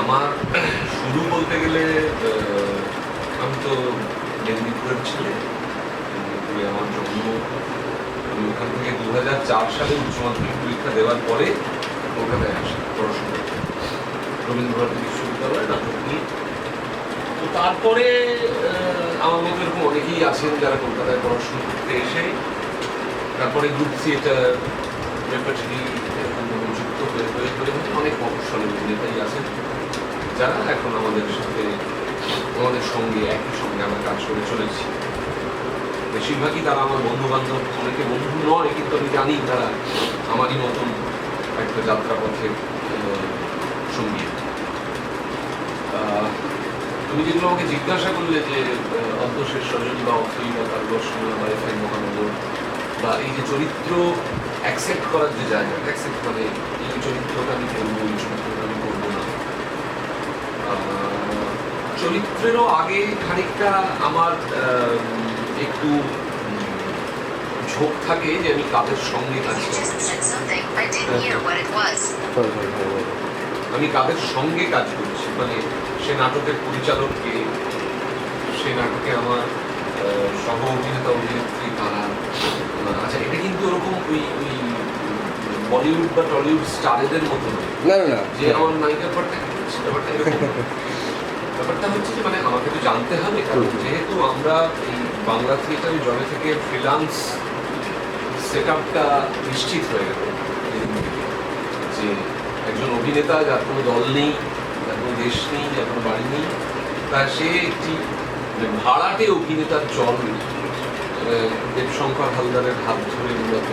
আমার শুরু বলতে গেলে আমি তো মেদিনীপুরের ছেলে, মেদিনীপুরে আমার জন্ম। আমি ওখান থেকে 2004 সালে উচ্চ মাধ্যমিক পরীক্ষা দেওয়ার পরে কলকাতায় আসি পড়াশোনা, রবীন্দ্রভারতী বিশ্ববিদ্যালয়ে নাটক নিয়ে। তো তারপরে আমার মতো এরকম অনেকেই আছেন যারা কলকাতায় পড়াশোনা করতে এসে তারপরে গ্রুপ থিয়েটার, রেপার্টরি এরকমভাবে যুক্ত হয়ে হয়ে হয়ে অনেক মফস্বলী অভিনেতাই আছেন যারা এখন আমাদের সাথে, আমাদের সঙ্গে একই সঙ্গে আমরা কাজ করে চলেছি। বেশিরভাগই তারা আমার বন্ধু বান্ধব, অনেকে বন্ধু নয়, কিন্তু আমি জানি তারা আমারই মতন একটা যাত্রাপথের সঙ্গী। তুমি যেগুলো আমাকে জিজ্ঞাসা করলে যে অন্তঃশেষ রজনী বা অথই বা তারকর্ষণ বা এফআই মহানগর বা এই যে চরিত্র অ্যাকসেপ্ট করার যে জায়গা, অ্যাকসেপ্ট মানে এই চরিত্রটা আমি করবো, এই চরিত্রটা আমি করবো না। চরিত্রেরও আগে খানিকটা আমার একটু ঝোঁক থাকে যে আমি কাদের সঙ্গে কাজ করব, আমি কাদের সঙ্গে কাজ করছি, মানে সে নাটকের পরিচালককে, সে নাটকে আমার সহ অভিনেতা অভিনেত্রী কারা। আচ্ছা, এটা কিন্তু ওরকম ওই ওই বলিউড বা টলিউড স্টারেদের মতো নয় যে আমার নায়িকার পার্টটা কি করছে, ব্যাপারটা এরকম। ব্যাপারটা হচ্ছে যে মানে আমাকে তো জানতে হবে, কারণ যেহেতু আমরা এই বাংলা থিয়েটারে জবে থেকে ফ্রিল্যান্স সেট আপটা নিশ্চিত হয়ে গেল যে একজন অভিনেতা যার কোনো দল নেই, যার কোনো দেশ নেই, যার কোনো বাড়ি নেই, তা সে একটি ভাড়াটে অভিনেতার চল দেবশঙ্কর হালদারের হাত ধরে মূলত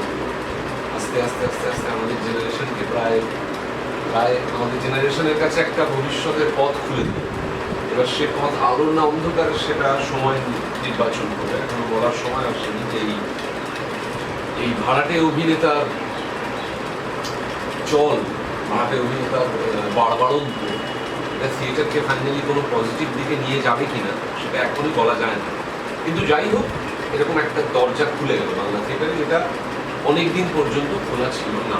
আস্তে আস্তে আস্তে আস্তে আমাদের জেনারেশনকে প্রায় আমাদের জেনারেশনের কাছে একটা ভবিষ্যতের পথ খুলে দিল। এবার সে পথ আলো না অন্ধকার সেটা সময় নির্বাচন করে, এখনো বলার সময় আসেনি যে এই ভাড়াটে অভিনেতার চল, ভাড়াটে অভিনেতার বাড়বাড়ন্ত, এটা থিয়েটারকে ফাইনালি কোনো পজিটিভ দিকে নিয়ে যাবে কিনা সেটা এখনই বলা যায় না। কিন্তু যাই হোক, এরকম একটা দরজা খুলে গেল বাংলা থিয়েটারে, যেটা অনেকদিন পর্যন্ত খোলা ছিল না।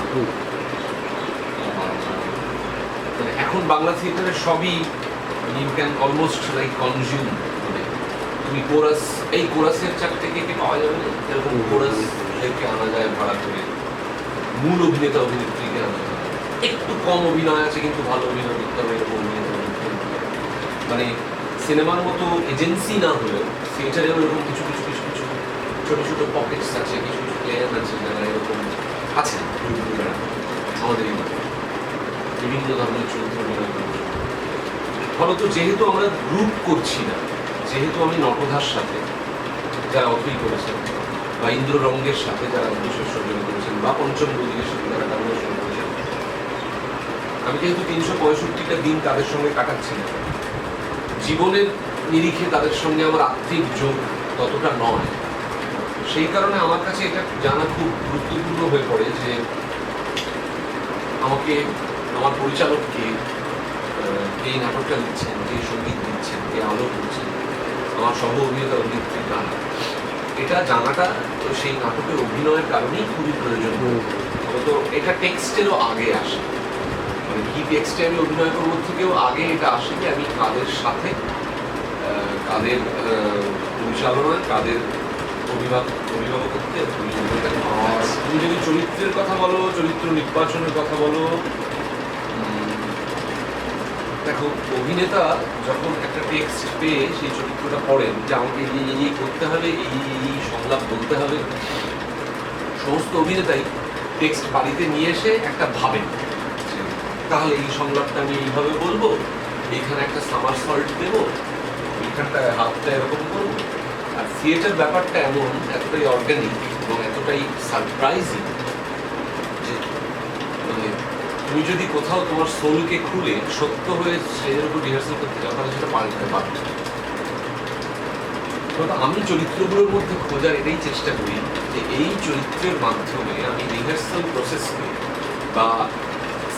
মানে এখন বাংলা থিয়েটারে সবই you can almost like consume, মানে তুমি কোরাস, এই কোরাসের চারটেকে পাওয়া যাবে না, এরকম কোরাসদেরকে আনা যায় ভাড়া করে, মূল অভিনেতা অভিনেত্রীকে আনা যায়, একটু কম অভিনয় আছে কিন্তু ভালো অভিনয় করতে হবে এরকম অভিনেতা অভিনেত্রী। মানে সিনেমার মতো এজেন্সি না হলেও থিয়েটারেও এরকম কিছু কিছু কিছু কিছু ছোটো ছোটো পকেটস আছে, কিছু কিছু প্লেয়ার আছে যারা এরকম আছে আমাদের এই বিভিন্ন ধরনের চরিত্র অভিনয় করছে। ফলত যেহেতু আমরা গ্রুপ করছি না, যেহেতু আমি নটধার সাথে যারা অথই করেছেন, বা ইন্দ্ররঙ্গের সাথে যারা অন্তঃশেষ রজনী করেছেন, বা পঞ্চম গদির সাথে যারা তারকর্ষণ করেছেন, আমি যেহেতু 365টা দিন তাদের সঙ্গে কাটাচ্ছি না, জীবনের নিরিখে তাদের সঙ্গে আমার আত্মিক যোগ ততটা নয়। সেই কারণে আমার কাছে এটা জানা খুব গুরুত্বপূর্ণ হয়ে পড়ে যে আমাকে আমার পরিচালককে, কে নাটকটা লিখছেন, কে সঙ্গীত দিচ্ছেন, কে আলো করছেন, আমার সহ অভিনেতা অভিনেত্রী কারা, এটা জানাটা সেই নাটকের অভিনয়ের কারণেই খুবই প্রয়োজন। তো এটা টেক্সটেরও আগে আসে, মানে কি টেক্সটে আমি অভিনয় করবো থেকেও আগে এটা আসে যে আমি কাদের সাথে, কাদের পরিচালনায়, কাদের অভিভাবকত্বে। আর তুমি যদি চরিত্রের কথা বলো, চরিত্র নির্বাচনের কথা বলো, দেখো অভিনেতা যখন একটা টেক্সট পেয়ে সেই চরিত্রটা পড়েন যে আমাকে এই করতে হবে, এই সংলাপ বলতে হবে, সমস্ত অভিনেতাই টেক্সট বাড়িতে নিয়ে এসে একটা ভাবেন তাহলে এই সংলাপটা আমি এইভাবে বলবো, এইখানে একটা সামার সল্ট দেবো, এইখানটায় হাতটা এরকম করবো। আর থিয়েটার ব্যাপারটা এমন এতটাই অর্গানিক এবং এতটাই সারপ্রাইজিং যে মানে তুমি যদি কোথাও তোমার সোলকে খুলে সত্য হয়ে স্টেজের উপর রিহার্সাল করতে যাও তাহলে সেটা পাল্টাতে পারবে। আমি চরিত্রগুলোর মধ্যে খোঁজার এটাই চেষ্টা করি যে এই চরিত্রের মাধ্যমে আমি রিহার্সাল প্রসেসকে বা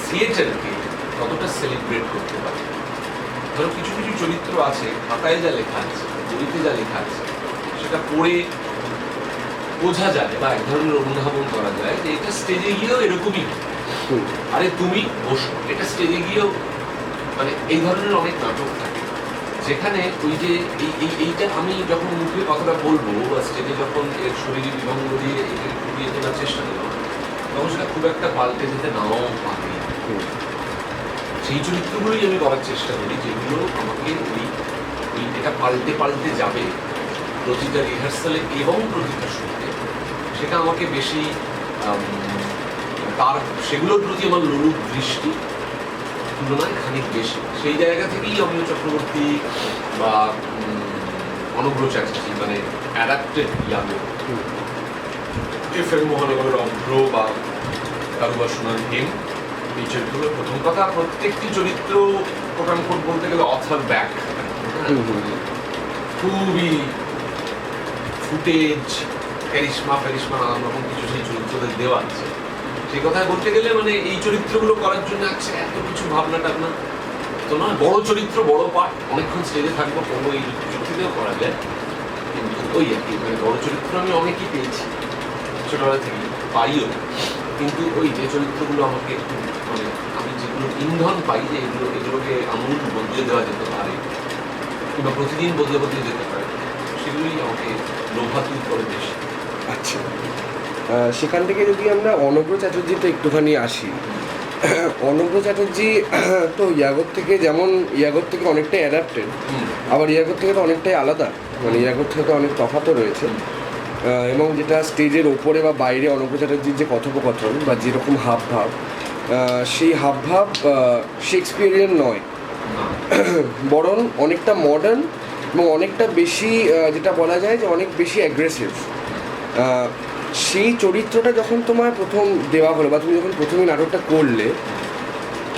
থিয়েটারকে কতটা সেলিব্রেট করতে পারি। ধরো কিছু কিছু চরিত্র আছে, খাতায় যা লেখা আছে, বইতে যা লেখা আছে, সেটা পড়ে বোঝা যায় বা এক ধরনের অনুধাবন করা যায় যে এটা স্টেজে গিয়েও এরকমই, আরে তুমি বসো, এটা স্টেজে গিয়েও মানে এই ধরনের অনেক নাটক থাকে যেখানে ওই যে এইটা আমি যখন মুখে কথাটা বলবো বা স্টেজে যখন এর শরীরে বিভঙ্গ দিয়ে একে ফুটিয়ে তোলার চেষ্টা করবো তখন সেটা খুব একটা পাল্টে যেতে নাও পারে। সেই চরিত্রগুলোই আমি করার চেষ্টা করি যেগুলো আমাকে ওই এটা পাল্টে পাল্টে যাবে প্রতিটা রিহার্সালে এবং প্রতিটা শুরুতে, সেটা আমাকে বেশি তার সেগুলোর প্রতি আমার লোলুপ দৃষ্টি তুলনায় খানিক বেশি। সেই জায়গা থেকেই অমিয় চক্রবর্তী বা অনুগ্র চ্যাটার্জি মানে অ্যাডাপ্টেড ইয়ালো FM মহানগরের অভ্র বা কারুবাসনার হেম, এই চরিত্রগুলো প্রথম কথা প্রত্যেকটি চরিত্র কোটান কোট বলতে গেলে অথার ব্যাক, খুবই ফুটেজ ক্যারিশমা নানান রকম কিছু সেই চরিত্রদের দেওয়া আছে। সেই কথায় বলতে গেলে মানে এই চরিত্রগুলো করার জন্য আছে এত কিছু ভাবনা টাবনা তো নয়। বড় চরিত্র বড় পাঠ অনেকক্ষণ স্টেজে থাকবো কোনো এই যুক্তিতেও করা যায়, কিন্তু ওই আর কি মানে বড় চরিত্র আমি অনেকই পেয়েছি ছোটবেলা থেকে পাইও, কিন্তু ওই যে চরিত্রগুলো আমাকে একটু মানে আমি যেগুলো ইন্ধন পাই যে এগুলোকে আমূল বদলে দেওয়া যেতে পারে কিংবা প্রতিদিন বদলে যেতে পারে সেগুলোই আমাকে লোভাতুর করে বেশি। আচ্ছা, সেখান থেকে যদি আমরা অনগ্র চ্যাটার্জিতে একটুখানি আসি, অনগ্র চ্যাটার্জি তো ইয়াগর থেকে যেমন ইয়াগর থেকে অনেকটাই অ্যাডাপ্টেড, আবার ইয়াগর থেকে তো অনেকটাই আলাদা, মানে ইয়াগর থেকে তো অনেক তফাৎও রয়েছে। এবং যেটা স্টেজের ওপরে বা বাইরে অনগ্র চ্যাটার্জির যে কথোপকথন বা যেরকম হাবভাব, সেই হাবভাব শেক্সপিয়ারিয়ান নয়, বরং অনেকটা মডার্ন এবং অনেকটা বেশি যেটা বলা যায় যে অনেক বেশি অ্যাগ্রেসিভ। সেই চরিত্রটা যখন তোমার প্রথম দেওয়া হলো বা তুমি যখন প্রথমে নাটকটা করলে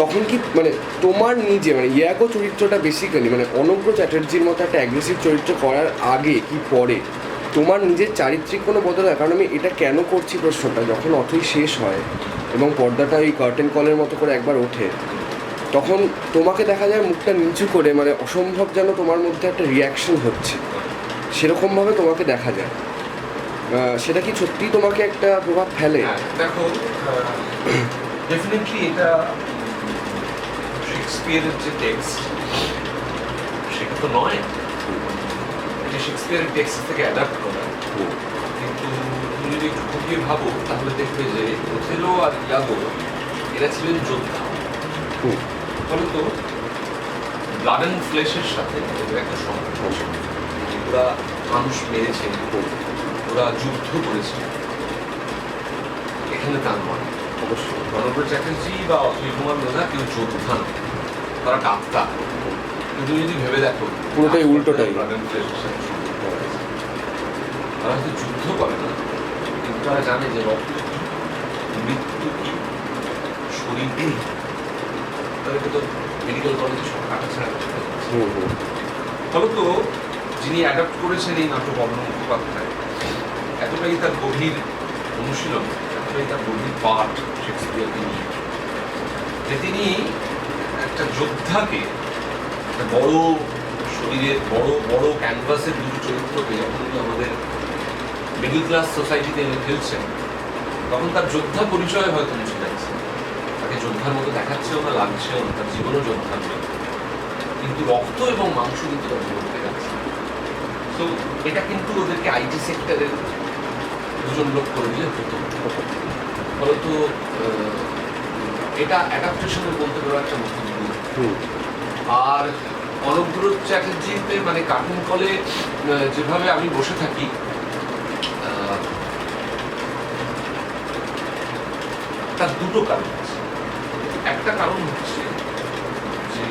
তখন কি মানে তোমার নিজে মানে ইয়াগো চরিত্রটা বেসিক্যালি মানে অনগ্র চ্যাটার্জির মতো একটা অ্যাগ্রেসিভ চরিত্র করার আগে কি পরে তোমার নিজের চারিত্রিক কোনো বদল হয়? কারণ আমি এটা কেন করছি প্রশ্নটা, যখন অথই শেষ হয় এবং পর্দাটা ওই কার্টেন কলের মতো করে একবার ওঠে তখন তোমাকে দেখা যায় মুখটা নিচু করে মানে অসম্ভব যেন তোমার মধ্যে একটা রিয়াকশন হচ্ছে, সেরকমভাবে তোমাকে দেখা যায়। সেটা কি সত্যিই তোমাকে একটা প্রভাব ফেলে? দেখো ডেফিনেটলি এটা শেক্সপিয়ারের যে টেক্সট সেটা তো নয়, এটা শেক্সপিয়ারের টেক্সট থেকে অ্যাডাপ্ট করা, কিন্তু তুমি যদি একটু খুঁটিয়ে ভাবো তাহলে দেখবে যে ওথেলো আর ইয়াগো এরা ছিলেন যোদ্ধা। ফলে তো ব্লাড অ্যান্ড ফ্লেশের সাথে ওদের একটা সম্পর্ক, ওরা মানুষ মেরেছে, ওরা যুদ্ধ করেছে, এখানে তার নয়। অবশ্যই অনগ্র চ্যাটার্জি বা অক্ষয় কুমার মেধা কেউ যোদ্ধা নয়, তারা ডাক্তার। কিন্তু যদি ভেবে দেখো পুরোটাই উল্টোটাই, তারা হয়তো যুদ্ধ করে না কিন্তু তারা জানে যে রক্ত মৃত্যু কি, শরীর কি, তাদেরকে তো মেডিকেল কলেজে সব কাটা ছাড়া করতে হচ্ছে। ফলত যিনি অ্যাডাপ্ট করেছেন এই নাটক অরণ্য মুখোপাধ্যায়, এতটাই তার গভীর অনুশীলন, এতটাই তার গভীর পাঠ শেক্সপিয়ারকে নিয়ে যে তিনি একটা যোদ্ধাকে একটা বড় শরীরের বড় বড় ক্যানভাসের দুটো চরিত্রকে যখন আমাদের মিডল ক্লাস সোসাইটিতে এনে ফেলছেন তখন তার যোদ্ধা পরিচয় হয়তো মুছে যাচ্ছে, তাকে যোদ্ধার মতো দেখাচ্ছেও না, লাগছেও না, তার জীবনও যোদ্ধার নয়, কিন্তু রক্ত এবং মাংস কিন্তু তার জীবনতে যাচ্ছে। তো এটা কিন্তু ওদেরকে আইটি সেক্টরের দুজন লোক করে দিলে হতো। ফলত এটা অ্যাডাপ্টেশনের বলতে পারো একটা নতুন দিক। আর অনগ্র চ্যাটার্জিতে মানে কার্টুন কলে যেভাবে আমি বসে থাকি, তার দুটো কারণ আছে। একটা কারণ হচ্ছে যে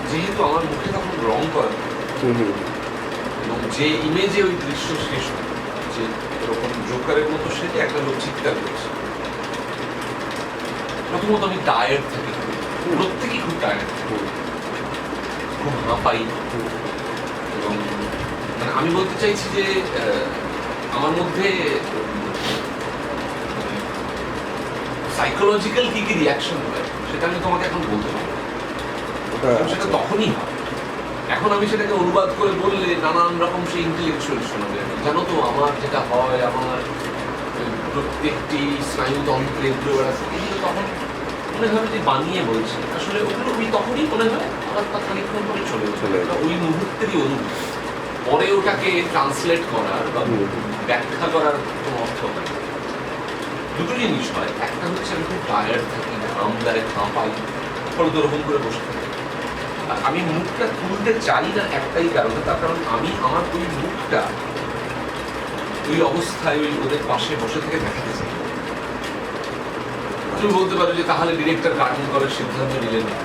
যেহেতু আমার মুখে তখন রং করা এবং যে ইমেজে ওই দৃশ্য শেষ হয় যে এরকম জোকারের মতো সেটা একটা লোক চিৎকার করছে, প্রথমত আমি টায়ার্ড থাকি, প্রত্যেকেই খুব টায়ার্ড, খুব হাঁপাই। এবং মানে আমি বলতে চাইছি যে আমার মধ্যে সাইকোলজিক্যাল কি কি রিয়াকশন হয় সেটা আমি তোমাকে এখন বলতে পারবো, সেটা তখনই হয়। এখন আমি সেটাকে অনুবাদ করে বললে নানান রকম সেই ইন্টেলেকচুয়াল শোনাবে। জানো তো আমার যেটা হয়, আমার প্রত্যেকটি স্নায়ুতন্ত্রে এগুলো তখন মনে হবে যে বানিয়ে বলছে, আসলে ওগুলো ওই তখনই মনে হয়, আবার তা খানিকক্ষণ পরে চলে চলে ওটা ওই মুহূর্তেরই অনুভূতি। পরে ওটাকে ট্রান্সলেট করার বা ব্যাখ্যা করার কোনো অর্থ হয় না। দুটো জিনিস হয়, একটা হচ্ছে আমি খুব টায়ার্ড থাকি, ঘাম দেয়, পাই, ফলে তো ওরকম করে বসে থাকি। আর আমি মুখটা তুলতে চাই না একটাই কারণে, তার কারণ আমি আমার ওই মুখটা ওই অবস্থায় ওই ওদের পাশে বসে থেকে দেখাতে চাই। তুমি বলতে পারো যে তাহলে ডিরেক্টর কার্টুন করার সিদ্ধান্ত নিলেন না।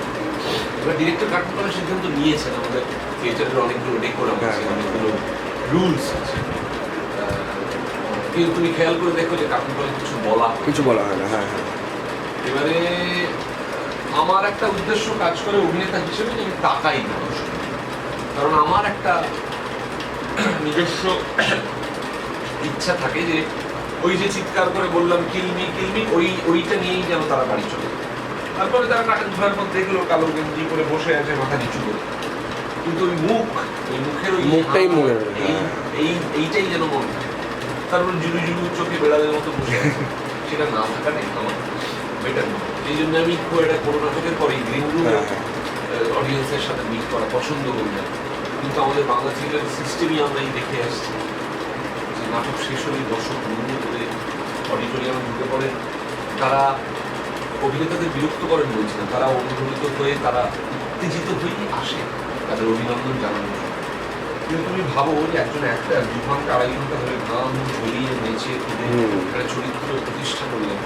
এবার ডিরেক্টর কার্টুন করার সিদ্ধান্ত নিয়েছেন, আমাদের থিয়েটারের অনেকগুলো ডেকোরাম আছে, অনেকগুলো রুলস আছে। কিন্তু তুমি খেয়াল করে দেখো যে কার্টুন করে কিছু বলা হয় না। হ্যাঁ হ্যাঁ। এবারে আমার একটা উদ্দেশ্য কাজ করে অভিনেতা হিসেবে যে আমি তাকাই না, কারণ আমার একটা নিজস্ব ইচ্ছা থাকে যে ওই যে চিৎকার করে বললাম কিলমি কিলমি, ওইটা নিয়েই যেন তারা বাড়ি চলে যায়। তারপরে তারা কার্টুন ঘোরার পর দেখলো কালো গেঞ্জি করে বসে আছে, মাথা নিচু করে, কিন্তু ওই মুখের ওই মুখটাই মনে এইটাই যেন মনে হয়। তারপর জুলু জুলু চোখে বেড়ালের মতো বসে আছে, সেটা না থাকাটাই আমার বেটার নয়। এই জন্য আমি এটা কোনো নাটকের পরেই গ্রিন রুমে অডিয়েন্সের সাথে মিট করা পছন্দ করি না। কিন্তু আমাদের বাংলা থিয়েটারের সিস্টেমই আমরা এই দেখে আসছি যে নাটক শেষ হলে দর্শক মনে করে অডিটোরিয়ামে ঢুকে পড়েন, তারা অভিনেতাদের বিরক্ত করেন বলছি না, তারা অনুপ্রাণিত হয়ে, তারা উত্তেজিত হয়েই আসে তাদের অভিনন্দন জানানোর জন্য। কিন্তু তুমি ভাবো যে একজন অ্যাক্টর 2 ঘন্টা 2.5 ঘন্টা ধরে গান ঝরিয়ে নেচে একটা চরিত্র প্রতিষ্ঠা করলেন,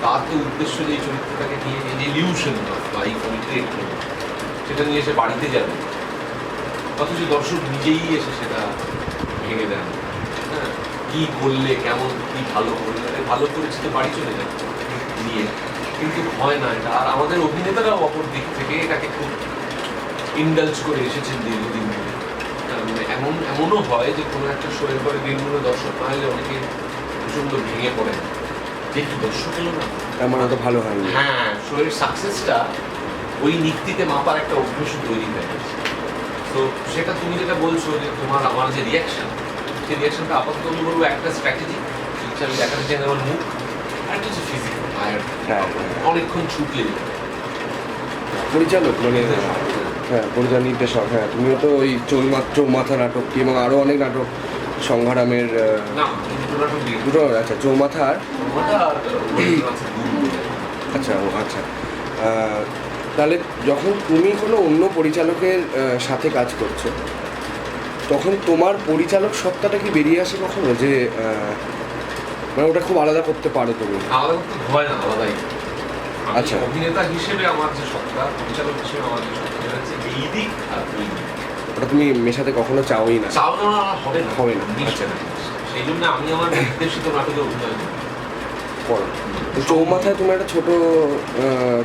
তার তো উদ্দেশ্য যে এই চরিত্রটাকে নিয়ে এই যে ইলিউশন বা এই ক্রিয়েট করবে, সেটা নিয়ে এসে বাড়িতে যাবে, অথচ দর্শক নিজেই এসে সেটা ভেঙে দেন। হ্যাঁ, কি করলে, কেমন, কি ভালো করলে, ভালো করেছি তো বাড়ি চলে যাবে নিয়ে, কিন্তু হয় না এটা। আর আমাদের অভিনেতারাও অপর দিক থেকে এটাকে খুব ইন্ডালজ করে এসেছেন দীর্ঘদিন ধরে। মানে এমনও হয় যে কোনো একটা শোয়ের পরে দিনগুলো দর্শক না হলে অনেকে প্রচন্ড ভেঙে পড়ে যে কি দর্শক এলো না, এমন এত ভালো হয়নি। হ্যাঁ, শোয়ের সাকসেসটা ওই নীতিতে মাপার একটা অভ্যাস তৈরি হয়ে গেছে। তো সেটা তুমি যেটা বলছো যে তোমার আমার যে রিয়াকশন, সেই রিয়াকশনটা আপাতত আমি বলবো একটা স্ট্র্যাটেজি, আমি দেখাতে চাই আমার মুখ, আর একটা হচ্ছে ফিজিক্যাল অনেকক্ষণ ছুটলে পরিচালক মানে পরিচালক নির্দেশক। হ্যাঁ, তুমিও তো ওই চৌমাথা নাটকটি এবং আরও অনেক নাটক, সংগ্রামের দুটো। আচ্ছা, চৌমাথা আর আচ্ছা আচ্ছা। তাহলে যখন তুমি কোনো অন্য পরিচালকের সাথে কাজ করছো, তখন তোমার পরিচালক সত্তাটা কি বেরিয়ে আসে কখনো, যে মানে ওটা খুব আলাদা করতে পারো তুমি? আলাদা করতে হয় না, আলাদাই। আচ্ছা, অভিনেতা হিসেবে আমার যে সত্তা, পরিচালক হিসেবে আমার যে সত্তা, সেটা হচ্ছে এই দিক আর ওই দিক। ওটা তুমি মেশাতে কখনো চাওই না? চাও না, হবে না। আচ্ছা, সেই জন্য আমি আমার নির্দেশিত নাটকে অভিনয় করো। চৌমাথায় তুমি একটা ছোট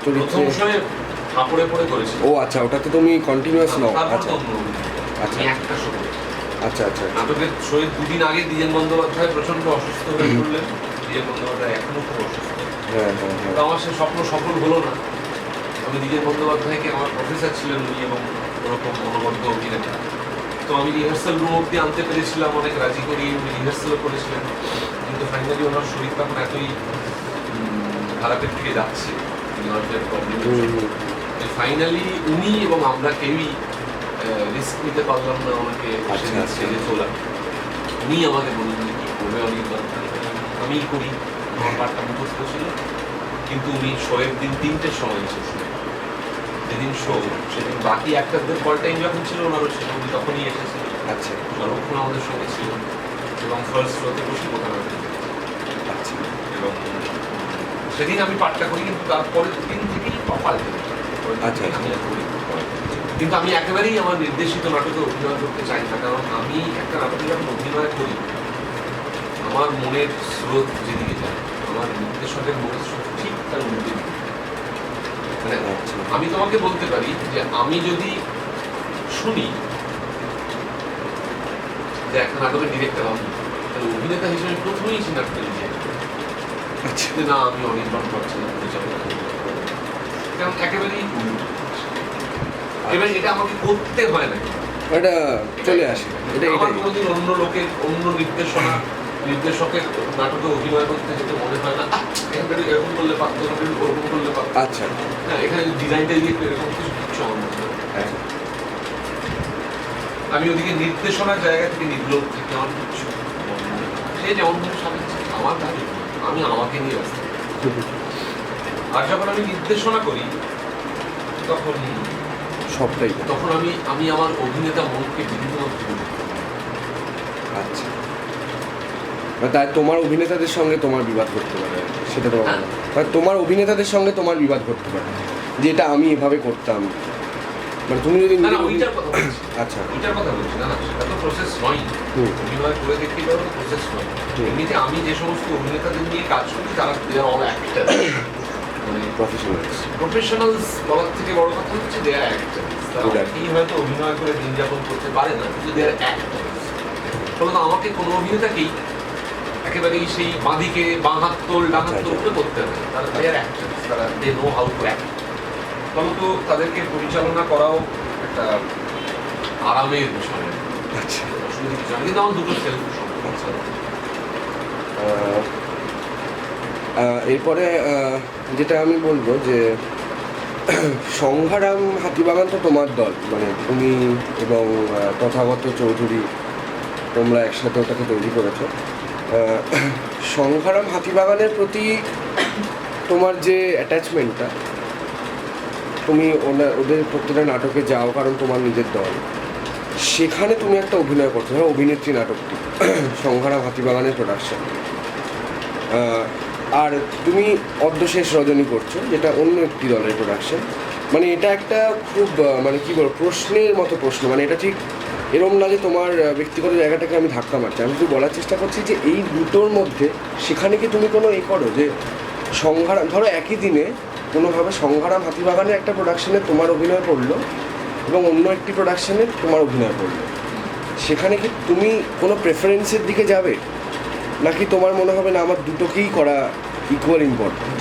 চরিত্রে পড়ে করেছি। ও আচ্ছা, ওটাতে তুমি কন্টিনিউয়াস নাও? আচ্ছা আচ্ছা, একটা শো। আচ্ছা আচ্ছা। নাটকের শোয়ের 2 দিন আগে দ্বিজেন বন্দ্যোপাধ্যায় প্রচন্ড অসুস্থ হয়ে পড়লেন। দ্বিজেন বন্দ্যোপাধ্যায় এখনো খুব অসুস্থ। হ্যাঁ হ্যাঁ হ্যাঁ। তো আমার সে স্বপ্ন সফল হলো না। আমি দ্বিজেন বন্দ্যোপাধ্যায়কে, আমার প্রফেসর ছিলেন উনি এবং ওরকম অনবদ্য অভিনেতা, তো আমি রিহার্সাল রুম অব্দি আনতে পেরেছিলাম, অনেক রাজি করি, উনি রিহার্সালও করেছিলেন। কিন্তু ফাইনালি ওনার শরীর তখন এতই খারাপের দিকে যাচ্ছে, ফাইনালি উনি এবং আমরা কেউই রিস্ক নিতে পারলাম না ওনাকে ছেড়ে তোলা। উনি আমাকে বললেন কি করবে, অনেক দরকার আমি করি, আমার পাঠটা মুখস্থ ছিল। কিন্তু উনি শোয়ের দিন 3টের সময় এসেছিলেন, যেদিন শো সেদিন বাকি অ্যাক্টরদের কল টাইম যখন ছিল ওনারও ছিল, উনি তখনই এসেছিলেন। আচ্ছা, সর্বক্ষণ আমাদের সঙ্গে ছিল এবং ফার্স্ট রোতে বসে কথা বলতেন। আচ্ছা, এবং সেদিন আমি পাঠটা করি, কিন্তু তারপরের দিন থেকেই পাল্টে আচ্ছা আমি করি। কিন্তু আমি একেবারেই আমার নির্দেশিত নাটকে অভিনয় করতে চাই না, কারণ আমি একটা নাটকে যখন অভিনয় করি আমার মনের স্রোত যেদিকে যায়, আমার নির্দেশকের মনের স্রোত ঠিক তার উল্টে দিকে। মানে আমি তোমাকে বলতে পারি যে আমি যদি শুনি যে একটা নাটকের ডিরেক্টর আমি, তাহলে অভিনেতা হিসেবে প্রথমেই সেই নাটকটা লিখে যে না, আমি অনির্বাণ পাচ্ছি না পরিচালনা, কারণ একেবারেই এবার এটা আমাকে করতে হয় না, এটা চলে আসে। এটা আমার কোনোদিন অন্য লোকের অন্য নির্দেশনা নির্দেশকের নাটকে অভিনয় করতে যেতে মনে হয় না এখানটা এরকম করলে পারতো, ওরকম করলে পারতো। আচ্ছা হ্যাঁ, এখানে ডিজাইনটা দিয়ে এরকম কিছু আমার মনে হয় না। হ্যাঁ আমি ওদিকে নির্দেশনার জায়গা থেকে নির্লোভ থেকে আমার কিছু মনে হয় না। সে যেমন ধরে সাজাচ্ছে আমার কাজ, আমি আমাকে নিয়ে ব্যস্ত। আর যখন আমি নির্দেশনা করি তখন সবটাই আমি আমার অভিনেতা মনকে বিভিন্ন আচ্ছা তাই তোমার অভিনেতাদের সঙ্গে তোমার বিবাদ করতে পারে, সেটা তোমার হ্যাঁ। মানে তোমার অভিনেতাদের সঙ্গে তোমার বিবাদ করতে পারে যে এটা আমি এভাবে করতাম, মানে তুমি যদি না না নিজে ওইটার কথা বলছি, আচ্ছা ওইটার কথা বলছি না না সেটা তো প্রসেস নয়। হুম। অভিনয় করে দেখতে পারো তো প্রসেস নয়। হুম। এমনিতে আমি যে সমস্ত অভিনেতাদের নিয়ে কাজ করি তারা অল অ্যাক্টার, মানে প্রফেশনালস প্রফেশনালস বলার থেকে বড় কথা হচ্ছে দে আর অ্যাক্টার। তারা Good অনেকেই হয়তো অভিনয় করে দিন যাপন করতে পারে না, কিন্তু দে আর অ্যাক্টার। ফলত আমাকে কোনো অভিনেতাকেই একেবারেই সেই বাঁদিকে বাঁ হাত তোল ডান হাত তোল করে করতে হবে। তারা দে আর অ্যাক্টার, তারা they know how to act. ফলত তাদেরকে পরিচালনা করাও একটা আরামের বিষয়। আচ্ছা অসুবিধা কিছু না, কিন্তু আমার দুটো সেলফ সমস্যা। এরপরে যেটা আমি বলবো যে সংঘারাম হাতিবাগান তো তোমার দল, মানে তুমি এবং তথাগত চৌধুরী তোমরা একসাথে ওটাকে তৈরি করেছো। সংঘারাম হাতিবাগানের প্রতি তোমার যে অ্যাটাচমেন্টটা, তুমি ওদের প্রত্যেকটা নাটকে যাও কারণ তোমার নিজের দল, সেখানে তুমি একটা অভিনয় করছো, ধরো অভিনেত্রী নাটকটি সংঘারাম হাতিবাগানের প্রোডাকশন, আর তুমি অর্ধশেষ রজনী করছো যেটা অন্য একটি দলের প্রোডাকশন। মানে এটা একটা খুব মানে কী বলবো প্রশ্নের মতো প্রশ্ন, মানে এটা ঠিক এরম না যে তোমার ব্যক্তিগত জায়গাটাকে আমি ধাক্কা মারছি, আমি শুধু বলার চেষ্টা করছি যে এই দুটোর মধ্যে সেখানে কি তুমি কোনো করো যে সংঘারাম, ধরো একই দিনে কোনোভাবে সংঘারাম হাতিবাগানের একটা প্রোডাকশনে তোমার অভিনয় পড়লো এবং অন্য একটি প্রোডাকশনে তোমার অভিনয় পড়লো, সেখানে কি তুমি কোনো প্রেফারেন্সের দিকে যাবে, নাকি তোমার মনে হবে না আমার দুটোকেই করা ইকুয়াল ইম্পর্টেন্ট?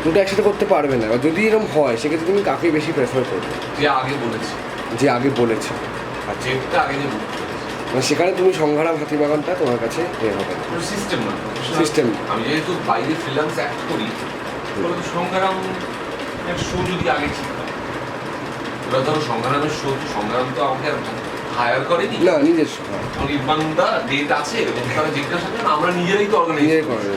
দুটো একসাথে করতে পারবে না, যদি এরকম হয় সেক্ষেত্রে তুমি কাকে বেশি প্রেফার করবে? যে আগে বলেছে আচ্ছা যেটা আগে যে বলেছে মানে সেখানে তুমি সংঘারাম হাতিবাগানটা তোমার কাছে এ হবে না, সিস্টেম না সিস্টেম। আমি যেহেতু বাইরে ফ্রিল্যান্স অ্যাক্ট করি, সংগ্রামের শো যদি আগে ঠিক হয়, এবার ধরো সংগ্রামের শো, সংগ্রাম তো আমাকে হায়ার করেনি না নিজস্ব নির্মাণদা ডেট আছে এবং তারা জিজ্ঞাসা করেন আমরা নিজেরাই তো অর্গানাইজ নিজের করি। করে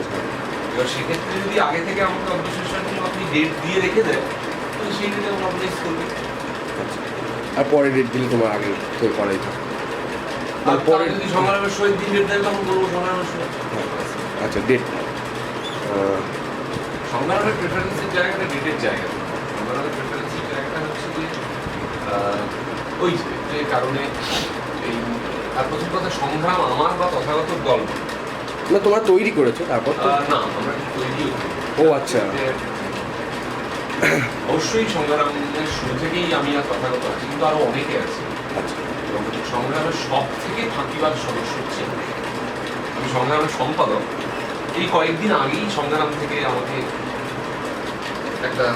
এবার সেক্ষেত্রে যদি আগে থেকে আমাকে অর্গানাইজেশন আপনি ডেট দিয়ে রেখে দেয় তাহলে সেই ডেটে আমরা অর্গানাইজ করবি। আর পরে ডেট দিলে তোমার আগে তো করাই থাকে। আর পরে যদি সংগ্রামের শোয়ের দিন ডেট দেয় তখন বলবো সংগ্রামের শো। আচ্ছা ডেট সংগ্রামের প্রেফারেন্সের জায়গাটা ডেটের জায়গা, সংগ্রামের প্রেফারেন্সের জায়গাটা হচ্ছে যে ওই যে কারণে এই আর প্রথম কথা সংগ্রাম আমার বা তথাগত গল্প না তোমরা তৈরি করেছো তারপর তো? না আমরা তৈরিও করি। ও আচ্ছা অবশ্যই সংগ্রামের শুরু থেকেই আমি আর তথাগত আছি, কিন্তু আরো অনেকে আছে। আচ্ছা এবং সংগ্রামের সব থেকে ফাঁকিবাদ সদস্য হচ্ছে আমি সংগ্রামের সম্পাদক। এই কয়েকদিন আগেই সংগ্রাম থেকে আমাকে একটা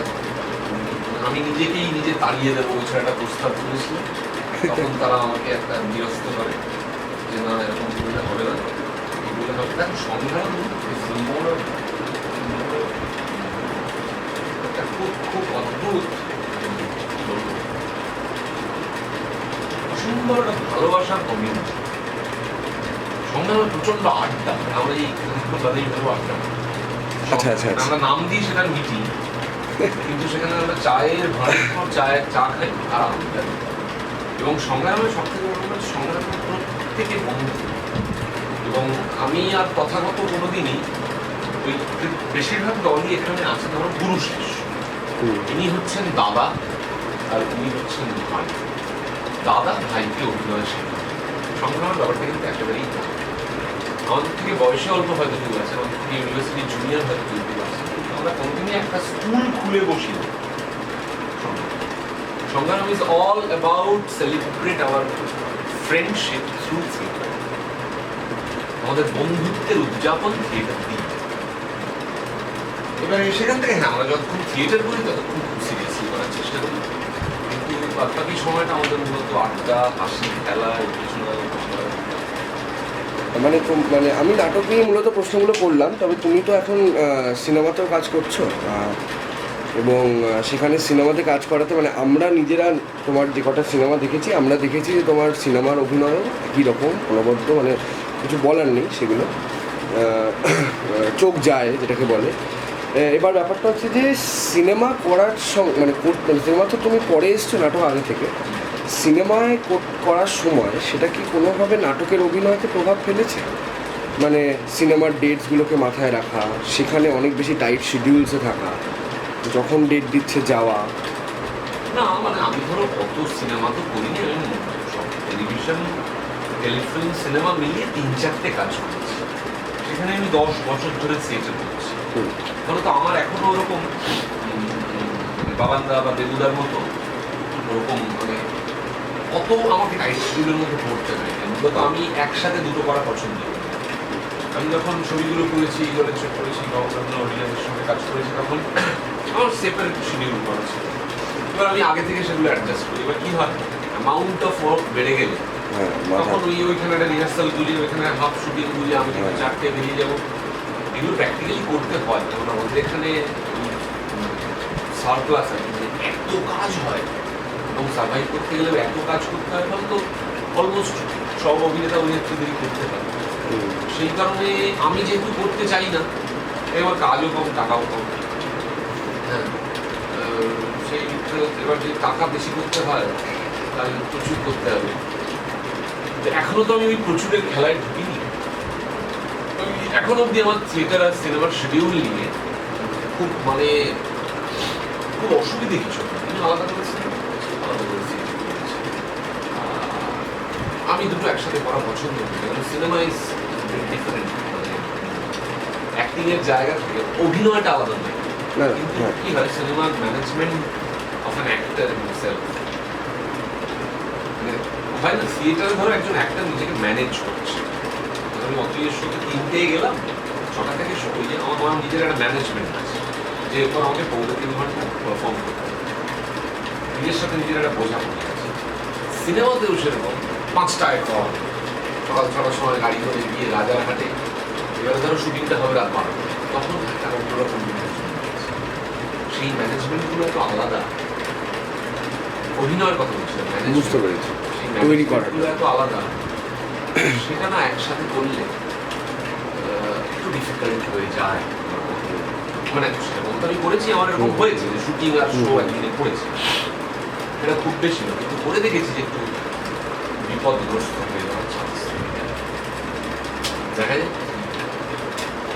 আমি নিজেকেই নিজে তাড়িয়ে দেবো এছাড়া একটা প্রস্তাব করেছিল। তখন তারা আমাকে একটা নিরস্ত করে যে না এরকম বললে হবে না, বলে হবে। দেখো সংগ্রাম একটা খুব খুব অদ্ভুত অসম্ভব একটা ভালোবাসার কমিউনিটি। সংগ্রামের প্রচন্ড আড্ডা, আমরা এই তাদের আড্ডা আচ্ছা আচ্ছা আচ্ছা আমরা নাম দিই সেটার মিটিং, কিন্তু সেখানে আমরা চায়ের ভাঁড়ের পর চা খাই আর আড্ডা দিই। এবং সংগ্রামের সব থেকে বড় কথা সংগ্রামের প্রত্যেকে বন্ধু। এবং আমি আর তথাগত কোনোদিনই ওই বেশিরভাগ দলই এখানে আছে ধরো গুরু শিষ্য। ইনি হচ্ছেন দাদা আর উনি হচ্ছেন ভাই। দাদা ভাইকে অভিনয় শেখা, সংগ্রামের ব্যাপারটা কিন্তু একেবারেই না। আমাদের থেকে বয়সে অল্প হয়তো কেউ আছে, আমাদের থেকে ইউনিভার্সিটি জুনিয়র হয়তো কেউ আছে, আমরা কোনোদিনই একটা স্কুল খুলে বসি না। Sangram is all about celebrate our friendship through theatre. আমাদের বন্ধুত্বের উদযাপন থিয়েটার দিয়ে। এবারে সেখান থেকে হ্যাঁ আমরা যতক্ষণ থিয়েটার করি ততক্ষণ খুব সিরিয়াসলি করার চেষ্টা করি, কিন্তু বাকি সময়টা আমাদের মূলত আড্ডা, হাসি, খেলা, উত্তেজনা। মানে মানে আমি নাটক নিয়ে মূলত প্রশ্নগুলো করলাম, তবে তুমি তো এখন সিনেমাতেও কাজ করছো, এবং সেখানে সিনেমাতে কাজ করাতে মানে আমরা নিজেরা তোমার যে কটা সিনেমা দেখেছি, আমরা দেখেছি যে তোমার সিনেমার অভিনয়ও একই রকম অনবদ্য, মানে কিছু বলার নেই সেগুলো, চোখ যায় যেটাকে বলে। এবার ব্যাপারটা হচ্ছে যে সিনেমা করার মানে সিনেমা তো তুমি পরে এসছো, নাটক আগে থেকে। সিনেমায় করার সময় সেটা কি কোনোভাবে নাটকের অভিনয়কে প্রভাব ফেলেছে? মানে সিনেমার ডেটসগুলোকে মাথায় রাখা, সেখানে অনেক বেশি টাইট শিডিউলসে থাকা, যখন ডেট দিচ্ছে যাওয়া। না মানে আমি ধরো কত সিনেমা তো করিনি, আমি সব টেলিভিশন টেলিফিল্ম সিনেমা মিলিয়ে 3-4টে কাজ করেছি, সেখানে আমি 10 বছর ধরে সেটে করছি। ধরো তো আমার এখনো ওরকম বাবান্দা বা বেদুদার মতো ওরকম মানে অত আমাকে টাইট শিডিউলের মধ্যে পড়তে নাই। মূলত আমি একসাথে দুটো করা পছন্দ করি। আমি যখন ছবিগুলো করেছি, ইগলের চোখ করেছি বা অন্যান্য অডিয়েন্সের সঙ্গে কাজ করেছি, তখন আমার সেপারেট শিডিউল করা ছিল। এবার আমি আগে থেকে সেগুলো অ্যাডজাস্ট করি। এবার কী হয়, অ্যামাউন্ট অফ ওয়ার্ক বেড়ে গেলে তখন ওইখানে একটা রিহার্সাল গুলি, ওইখানে হাফ শুটিং গুলি, আমি কিন্তু 4টে বেরিয়ে যাবো, এগুলো প্র্যাকটিক্যালি করতে হয়। কারণ আমাদের এখানে সারপ্লাস আছে, এত কাজ হয় এবং সার্ভাইভ করতে গেলে এত কাজ করতে হয়, ফলে তো অলমোস্ট সব অভিনেতা অভিনেত্রীদেরই করতে পারে। সেই কারণে আমি যেহেতু করতে চাই না, এবার কাজও কম, টাকাও কম, হ্যাঁ সেই এবার যদি টাকা বেশি করতে হয় তাহলে প্রচুর করতে হবে। এখনো তো আমি ওই প্রচুরের খেলায় ঢুকিনি। এখন অব্দি আমার থিয়েটার আর সিনেমার শিডিউল নিয়ে খুব মানে খুব অসুবিধে কিছু আলাদা করে সিনেমা আলাদা করে থিয়েটার করেছি। আমি দুটো একসাথে করা পছন্দ করি, কারণ সিনেমা ইজ ডিফারেন্ট, মানে অ্যাক্টিং এর জায়গা থেকে অভিনয়টা আলাদা নয়। কিন্তু কি হয়, সিনেমার management of an actor himself হয় না। থিয়েটারে ধরো একজন অ্যাক্টর নিজেকে ম্যানেজ করছে, আমি অতিরিক্ত শোতে 3টেই গেলাম, 6টা থেকে ওই যে আমার নিজের একটা ম্যানেজমেন্ট আছে যে এরপর আমাকে 3 ঘন্টা পারফর্ম করতে হবে, নিজের সাথে নিজের একটা বোঝাপড়া আছে। সিনেমাতেও সেরকম 5টায় কর, সকাল 6টার সময় গাড়ি করে গিয়ে রাজারহাটে, এবারে ধরো শুটিংটা হবে রাত 12টায়, তখন একটা অন্যরকম সেই ম্যানেজমেন্টগুলো একটু আলাদা। অভিনয়ের কথা বলছিলাম, বুঝতে পেরেছি, সেই তৈরি করা ম্যানেজমেন্টগুলো এত আলাদা, সেটা না একসাথে করলে একটু ডিফিকাল্ট হয়ে যায়। মানে সেরকম তো আমি করেছি, আমার এরকম হয়েছে যে শুটিং আর শো একদিনে করেছি, এটা খুব বেশি না, কিন্তু করে দেখেছি যে একটু বিপদগ্রস্ত হয়ে যাওয়ার চান্স দেখা যায়।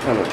হ্যাঁ।